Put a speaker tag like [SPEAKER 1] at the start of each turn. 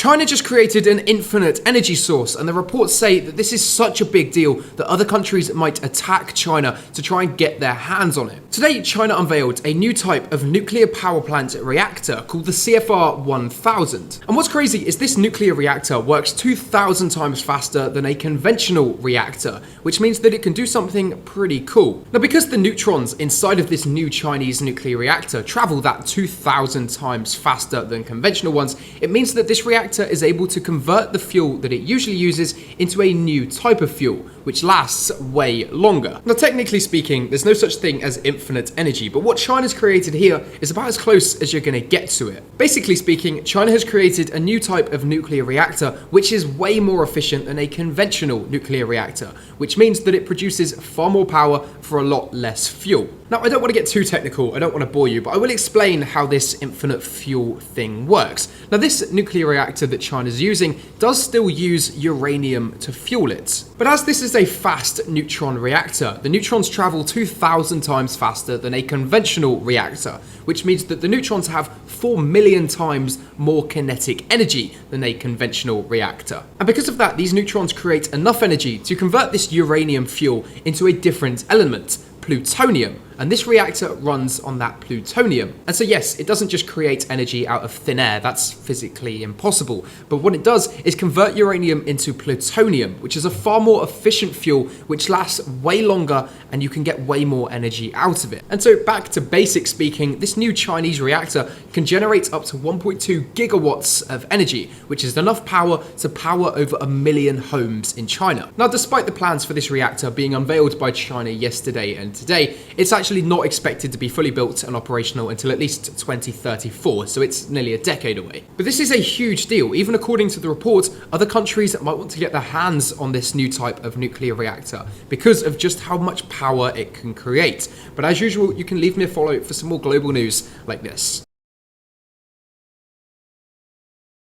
[SPEAKER 1] China just created an infinite energy source, and the reports say that this is such a big deal that other countries might attack China to try and get their hands on it. Today, China unveiled a new type of nuclear power plant reactor called the CFR 1000. And what's crazy is this nuclear reactor works 2,000 times faster than a conventional reactor, which means that it can do something pretty cool. Now, because the neutrons inside of this new Chinese nuclear reactor travel that 2,000 times faster than conventional ones, it means that this reactor is able to convert the fuel that it usually uses into a new type of fuel, which lasts way longer. Now, technically speaking, there's no such thing as infinite energy, but what China's created here is about as close as you're going to get to it. Basically speaking, China has created a new type of nuclear reactor which is way more efficient than a conventional nuclear reactor, which means that it produces far more power for a lot less fuel. Now, I don't want to get too technical, I don't want to bore you, but I will explain how this infinite fuel thing works. Now, this nuclear reactor that China's using does still use uranium to fuel it. But as this is a fast neutron reactor, the neutrons travel 2,000 times faster than a conventional reactor, which means that the neutrons have 4 million times more kinetic energy than a conventional reactor. And because of that, these neutrons create enough energy to convert this uranium fuel into a different element, plutonium, and this reactor runs on that plutonium. And so yes, it doesn't just create energy out of thin air, that's physically impossible, but what it does is convert uranium into plutonium, which is a far more efficient fuel which lasts way longer and you can get way more energy out of it. And so back to basic speaking, this new Chinese reactor can generate up to 1.2 gigawatts of energy, which is enough power to power over 1 million homes in China. Now, despite the plans for this reactor being unveiled by China yesterday and today, it's actually not expected to be fully built and operational until at least 2034, so it's nearly a decade away. But this is a huge deal. Even according to the report, other countries might want to get their hands on this new type of nuclear reactor because of just how much power it can create. But as usual, you can leave me a follow for some more global news like this.